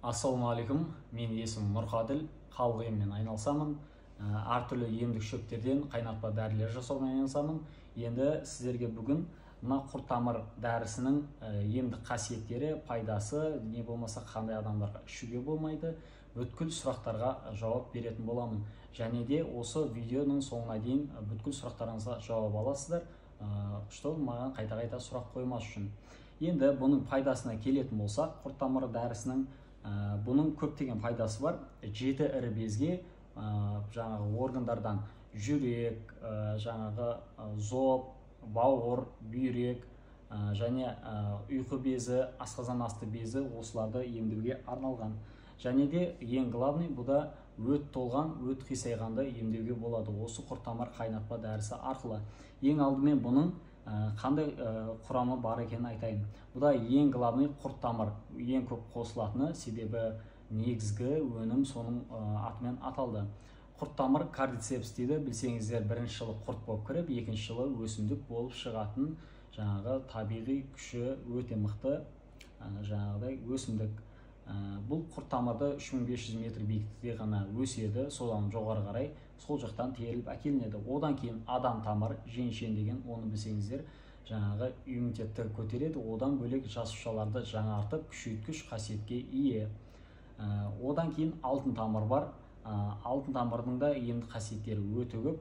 Ассалаумағалейкум, мен есімім Нұрқаділ, халық емімен айналысамын. Әртүрлі емдік шөптерден қайнатпа дәрілер жасаумен айналысамын. Енді сіздерге бүгін мына құрт-тамыр дәрісінің емдік қасиеттері, пайдасы, не болмаса қандай адамдарға ішуге болмайды, бүткіл сұрақтарға жауап беретін боламын. Және де осы видеоның соңына дейін бүткіл сұрақтарыңызға жауап аласыздар, чтобы маған қайта-қайта сұрақ қоймас үшін. Енді бұның пайдасына келетін болсақ, құрт-тамыр дәрісінің бұның көптеген пайдасы бар. 7 ірі безге, жаңағы органдардан жүрек, жаңағы зоб, бауыр, бүйрек, және ұйқы безі, асқазан асты безі, осыларды емдеуге арналған. Және де ең главный, бұда өт толған, өт қисайғанды емдеуге болады осы құрт-тамыр қайнатпа дәрісі арқылы. Ең алдымен бұның қандай құрамы бар екенін айтайын. Бұда ең главный құрт-тамыр, ең көп қосылатыны, себебі негізгі өнім соның атымен аталды. Құрт-тамыр кардицепс дейді, білсеңіздер, бірінші жылы құрт болып кіріп, екінші жылы өсімдік болып шығатын жаңағы табиғи күші өте мықты жаңағыдай өсімдік. Бұл құрт-тамырды 3500 метр биіктікте ғана өседі, содан жоғары қарай сол жақтан теріліп әкелінеді. Одан кейін адам тамыр, жеңшен деген, оны білсеңіздер, жаңағы иммунитетті көтереді, одан бөлек жасушаларды жаңартып, күшейткіш қасиетке ие. Одан кейін алтын тамыр бар. Алтын тамырдың да емдік қасиеттері өте көп.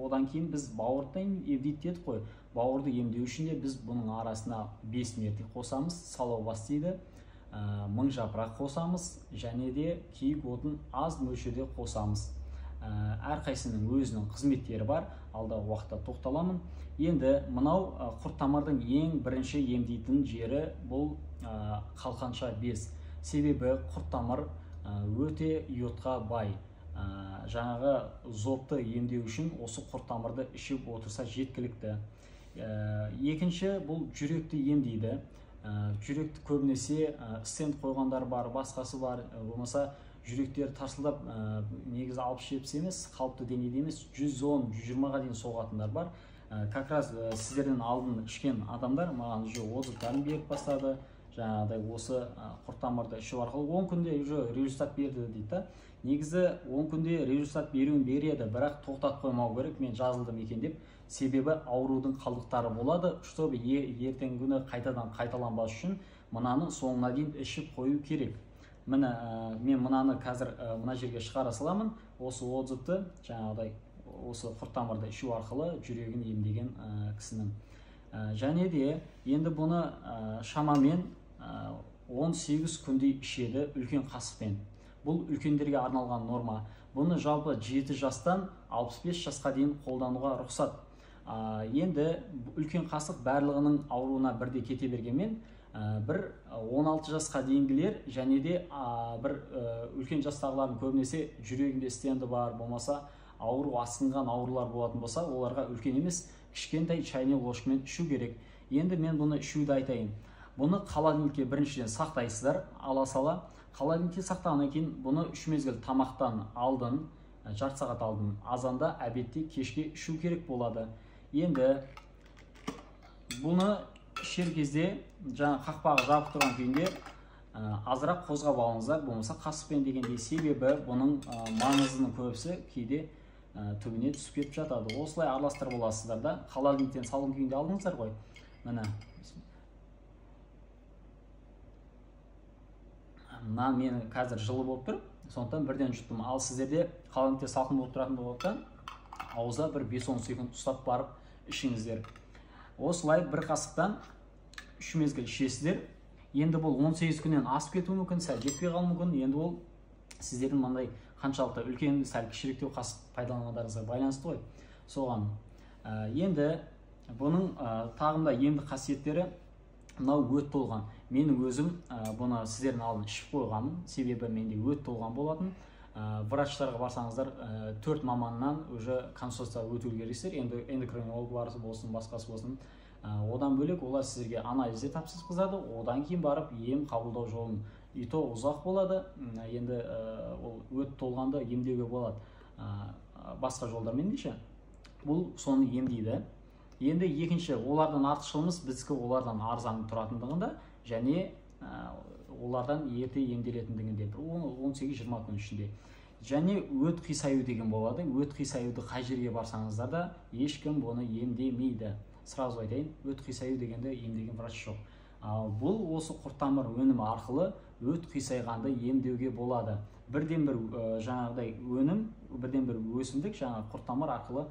Одан кейін біз бауырды емдейді дедік қой. Бауырды емдеу үшін де біз бұның арасына 5 мерте қосамыз, салаубас дейді. 1000 жапырақ қосамыз, және де киік отын аз мөлшерде қосамыз. Әрқайсының өзінің қызметтері бар, алдағы уақытта тоқталамын. Енді мынау құрт-тамырдың ең бірінші емдейтін жері бұл қалқанша без. Себебі құрт-тамыр өте йодқа бай. Жаңағы зобты емдеу үшін осы құрт-тамырды ішіп отырса жеткілікті. Екінші, бұл жүректі емдейді. Жүректі көбінесе стенд қойғандар бар, басқасы бар, болмаса жүректері тарсылдап, негізі 60-70 емес, қалыпты деңгейде емес, 110-120-ға дейін соғатындар бар. Как раз сіздерден алдын ішкен адамдар маған уже отзывтарын беріп бастады. Жаңағыдай осы құрт-тамырды ішу арқылы 10 күнде уже результат берді дейді. Негізі 10 күнде результат беруін береді, бірақ тоқтат қоймау керек, мен жазылдым екен деп. Себебі аурудың қалдықтары болады, чтобы ертеңгі күні қайтадан қайталанбас үшін мынаны соңына дейін ішіп қою керек. Мен мынаны қазір мына жерге шығара саламын, осы отзывты, жаңағыдай осы құрт-тамырды ішу арқылы жүрегін емдеген кісінің. Және де енді бұны шамамен 18 күндей ішеді үлкен қасықпен. Бұл үлкендерге арналған норма. Бұны жалпы 7 жастан 65 жасқа дейін қолдануға рұқсат. Енді үлкен қасық барлығының ауруына бірде кете бергенмен, бір 16 жасқа дейінгілер және де бір үлкен жастағылардың көбінесе жүрегінде стенді бар, болмаса ауру асқынған аурулар болатын болса, оларға үлкен емес, кішкентай чайный ложкамен ішу керек. Енді мен бұны ішуді айтайын. Бұны холодильникке біріншіден сақтайсыздар, ала сала. Холодильникте сақтағаннан кейін бұны 3 мезгіл тамақтан алдын, жарты сағат алдын, азанда, әбетте, кешке ішу керек болады. Енді бұны ішер кезде жаңа қақпағы жабық тұрған күйінде азырақ қозғап алыңыздар, болмаса қасықпен дегенде, себебі бұның маңызының көбісі кейде түбіне түсіп кетіп жатады. Осылай араластырып аласыздар да, холодильниктен салған күйінде алдыңыздар ғой. Міне. Мына мен қазір жылы болып тұр, сондықтан бірден жұттым. Ал сіздерде холодильникте салқын болып тұратын болғандықтан ауызда бір 5-10 секунд ұстап барып ішіңіздер. Осылай бір қасықтан 3 мезгіл ішесіздер. Енді бұл 18 күннен асып кетуі мүмкін, сәл жетпей қалуы мүмкін. Енді ол сіздердің мындай қаншалықты үлкен, сәл кішіректеу қасық пайдаланғандарыңызға байланысты ғой. Соған. Енді бұның тағында емдік қасиеттері мынау өт толған. Менің өзім бұны сіздердің алдын ішіп қойғанмын, себебі менде өт толған болатын. Врачтарға барсаңыздар 4 маманнан уже консультация өтуге керексіздер, эндокринолог болсын, басқасы болсын. Одан бөлек олар сіздерге анализдер тапсырғызады, одан кейін барып ем қабылдау жолын. И то ұзақ болады, енді ол өт толғанды емдеуге болады басқа жолдармен деше. Бұл соны емдейді. Енді екінші, олардан артықшылығымыз біздікі олардан арзан тұратындығында, және олардан ерте емделетіндігінде бір 18-20 күн ішінде. Және өт қисаю деген болады. Өт қисаюды қай жерге барсаңыздар да ешкім бұны емдемейді. Сразу айтайын, өт қисаю дегенде емдеген врач жоқ. Ал бұл осы құрт-тамыр өнімі арқылы өт қисайғанды емдеуге болады. Бірден бір жаңағыдай өнім, бірден бір өсімдік жаңа құрт-тамыр арқылы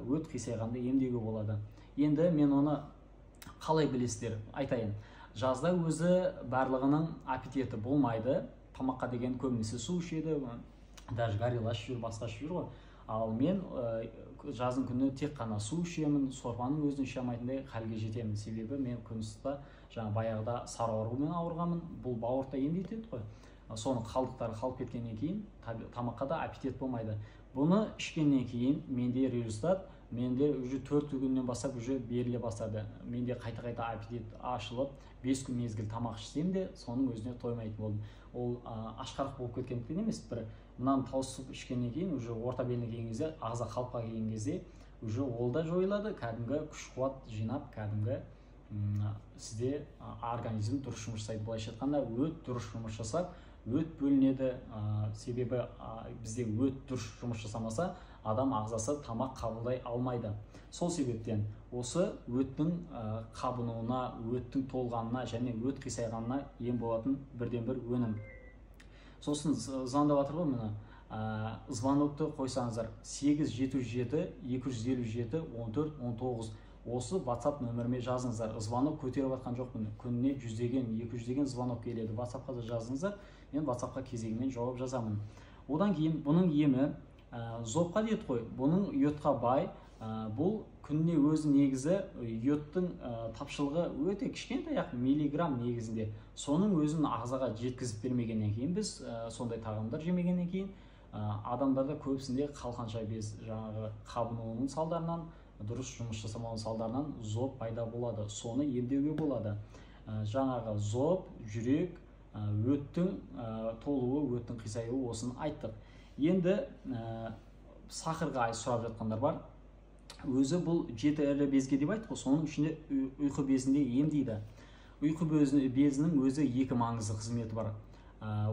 өт қисайғанды емдеуге болады. Енді мен оны қалай білесіздер айтайын. Жазда өзі барлығының аппетиті болмайды. Тамаққа деген көбінесе су ішеді, даже горилаш жүр, басқа жүр ғой. Ал мен жаздың күні тек қана су ішемін, сорпаның өзін іше алмайтындай халге жетемін. Себебі мен күнсізда жаңа баяғыда сары аурумен ауырғанмын. Бұл бауырды емдейді ғой. Соның қалдықтары қалып кеткеннен кейін тамаққа да аппетит болмайды. Бұны ішкеннен кейін менде результат, менде уже 4 күннен бастап уже беріле бастады. Менде қайта-қайта аппетит ашылып, 5 күн мезгіл тамақ ішсем де, соның өзіне тоймайтын болдым. Ол ашқарық болып кеткендіктен емес, бір мынаны тауысып ішкеннен кейін, уже орта беліне келген кезде, ағза қалыпқа келген кезде, уже ол да жойылады, кәдімгі күш-қуат жинап, кәдімгі сізде организм дұрыс жұмыс жасайды. Былайша айтқанда, өт дұрыс жұмыс жасап, өт бөлінеді. Себебі бізде өт дұрыс жұмыс жасамаса, адам ағзасы тамақ қабылдай алмайды. Сол себептен осы өттің қабынуына, өттің толғанына және өт қисайғанына ем болатын бірден бір өнім. Сосын звондап жатыр ғой, мына звонокты қойсаңыздар 877-257-14-19 осы WhatsApp нөміріме жазыңыздар. Звонок көтеріп жатқан жоқпын. Күніне 100-ден, 200-ден звонок келеді. WhatsApp-қа да жазыңыздар. Мен WhatsApp-қа кезегімен жауап жазамын. Одан кейін бұның емі зопқа дейді ғой. Бұның йодқа бай. Бұл күніне өзі негізі йодтың тапшылығы өте кішкентай миллиграмм негізінде. Соның өзін ағзаға жеткізіп бермегеннен кейін, біз сондай тағамдар жемегеннен кейін, адамдарда көбісінде қалқанша без жаңағы қабынуының салдарынан, дұрыс жұмыс жасамауының салдарынан зоб пайда болады. Соны емдеуге болады. Жаңағы зоб, жүрек, өттің толуы, өттің қисаюы, осын айттық. Енді сахарға сұрап жатқандар бар. Өзі бұл 7 ірі безге деп айттық, соның ішінде ұйқы безінде емдейді. Ұйқы безінің өзі 2 маңызды қызметі бар.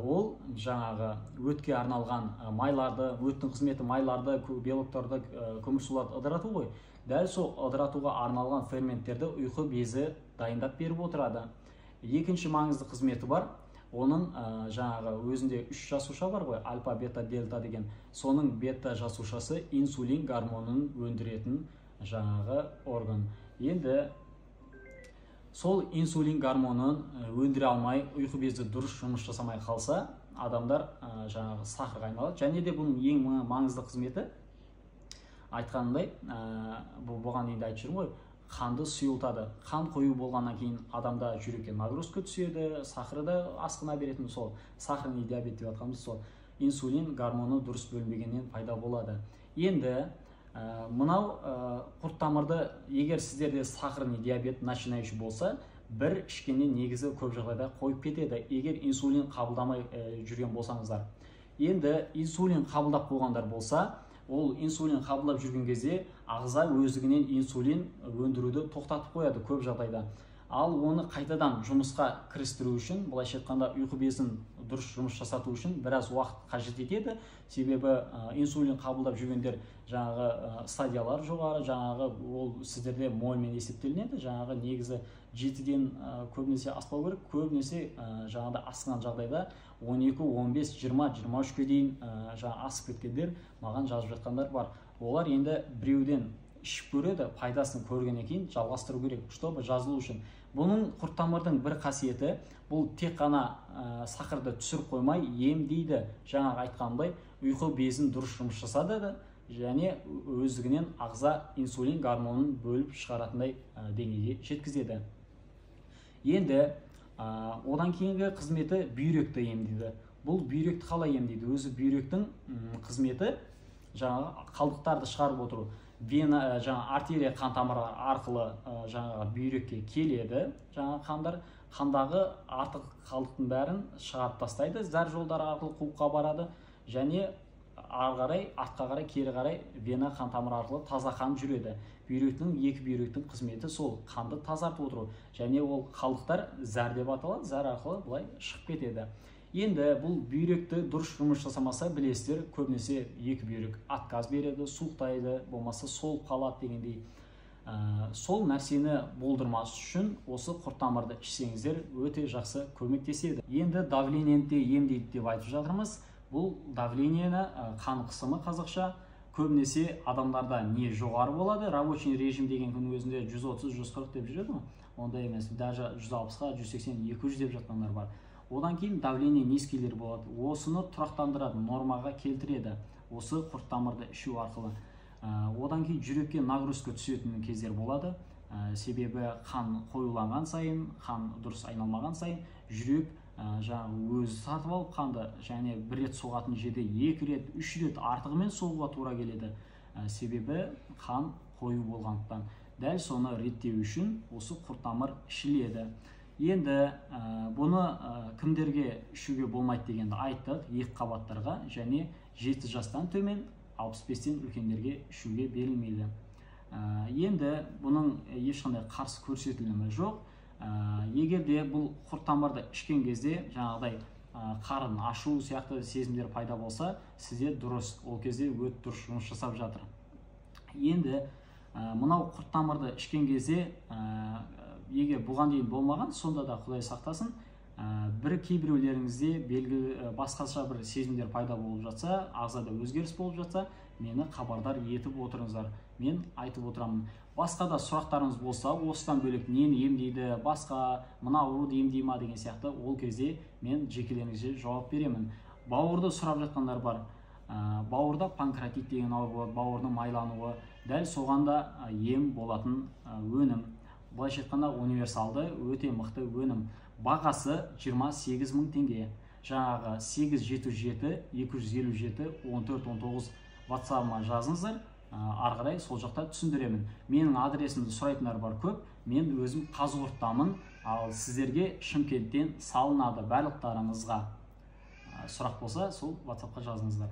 Ол жаңағы өтке арналған майларды, өттің қызметі майларды, белоктарды, көмірсуларды ыдырату ғой. Дәл сол ыдыратуға арналған ферменттерді ұйқы безі дайындап беріп отырады. Екінші маңызды қызметі бар. Оның жаңағы өзінде 3 жасуша бар ғой, альфа, бета, дельта деген. Соның бета жасушасы инсулин гормонын өндіретін жаңағы орган. Енді сол инсулин гормонын өндіре алмай, ұйқы безі дұрыс жұмыс жасамай қалса, адамдар жаңағы сахарға айналады. Және де бұның ең маңызды қызметі айтқанымдай, бұған дейін де айтып жүрмін ғой, қанды сұйылтады. Қан қою болғаннан кейін адамда жүрекке нагрузка түседі, сахары да асқына беретін, сол сахарный диабет деп жатқанымыз сол инсулин гормоны дұрыс бөлінбегеннен пайда болады. Енді мынау құрт-тамырды егер сіздерде сахарный диабет начинающий болса, бір ішкеннен негізі көп жағдайда қойып кетеді, егер инсулин қабылдамай жүрген болсаңыздар. Енді инсулин қабылдап қойғандар болса, ол инсулин қабылдап жүрген кезде ағза өздігінен инсулин өндіруді тоқтатып қояды көп жағдайда. Ал оны қайтадан жұмысқа кірістіру үшін, былайша айтқанда ұйқы безін дұрыс жұмыс жасату үшін біраз уақыт қажет етеді. Себебі инсулин қабылдап жүргендер жаңағы стадиялар жоғары, жаңағы ол сіздерде мольмен есептелінеді. Жаңағы негізі 7-ден көбінесе аспау керек, көбінесе жаңағыда асқан жағдайда 12, 15, 20, 23-ке дейін асып кеткендер маған жазып жатқандар бар. Олар енді біреуден ішіп көреді, пайдасын көргеннен кейін жалғастыру керек, чтобы жазылу үшін. Бұның құрт-тамырдың бір қасиеті, бұл тек қана сахарды түсіріп қоймай емдейді. Жаңағы айтқанымдай, ұйқы безін дұрыс жұмыс жасады және өздігінен ағза инсулин гормонын бөліп шығаратындай деңгейге жеткізеді. Енді одан кейінгі қызметі бүйректі емдейді. Бұл бүйректі қалай емдейді? Өзі бүйректің қызметі жаңағы қалдықтарды шығарып отыру. Вена, жаңағы артерия қан тамыры арқылы жаңағы бүйрекке келеді. Жаңағы қандар қандағы артық қалдықтың бәрін шығарып тастайды. Зәр жолдары арқылы қуыққа барады және ары қарай, артқа қарай, кері қарай вена қан тамыры арқылы таза қан жүреді. Бүйректің, екі бүйректің қызметі сол қанды тазартып отыру, және ол қалдықтар зәр деп аталады, зәр арқылы былай шығып кетеді. Енді бұл бүйректі дұрыс жұмыс жасамаса, білесіздер, көбінесе екі бүйрек отказ береді, суықтайды, болмаса солып қалады дегендей. Сол нәрсені болдырмас үшін осы құрт-тамырды ішсеңіздер өте жақсы көмектеседі. Енді давлениені емдейді деп айтып жатырмыз. Бұл давлениені, қан қысымы қазақша, көбінесе адамдарда не жоғары болады, рабочий режим деген күн өзінде 130-140 деп жүреді ме? Онда емес, даже 160-ға, 180-200 деп жатқандар бар. Одан кейін давление низкийлер болады. Осыны тұрақтандырады, нормаға келтіреді, осы құрт-тамырды ішу арқылы. Одан кейін жүрекке нагрузка түсетін кездер болады. Себебі қан қоюланған сайын, қан дұрыс айналмаған сайын, жүрек жаңағы өзі сатып алып қанды, және бір рет соғатын жерде 2 рет, 3 рет артығымен соғуға тура келеді. Себебі қан қою болғандықтан. Дәл соны реттеу үшін осы құрт-тамыр ішіледі. Енді бұны кімдерге ішуге болмайды дегенді айттық, екі қабаттарға және 7 жастан төмен 65-тен үлкендерге ішуге берілмейді. Енді бұның ешқандай қарсы көрсетілімі жоқ. Егер де бұл құрт-тамырды ішкен кезде жаңағыдай қарын ашу сияқты сезімдер пайда болса, сізде дұрыс, ол кезде өт дұрыс жұмыс жасап жатыр. Енді мынау құрт-тамырды ішкен кезде, егер бұған дейін болмаған, сонда да Құдай сақтасын, кейбіреулеріңізде белгілі басқаша бір сезімдер пайда болып жатса, ағзада өзгеріс болып жатса, мені хабардар етіп отырыңыздар. Мен айтып отырамын. Басқа да сұрақтарыңыз болса, осыдан бөлек нені емдейді, басқа мына ауруды емдей ма деген сияқты, ол кезде мен жекелеріңізге жауап беремін. Бауырды сұрап жатқандар бар. Бауырда панкреатит деген ауру болады, бауырдың майлануы, дәл соғанда ем болатын өнім. Былайша айтқанда универсалды өте мықты өнім. Бағасы 28 мың теңге. Жаңағы 877-257-14-19 WhatsApp-ма жазыңыздар. Ары қарай сол жақта түсіндіремін. Менің адресімді сұрайтындар бар көп. Мен өзім Қазығұрттамын, ал сіздерге Шымкенттен салынады. Барлықтарыңызға сұрақ болса, сол WhatsApp-қа жазыңыздар.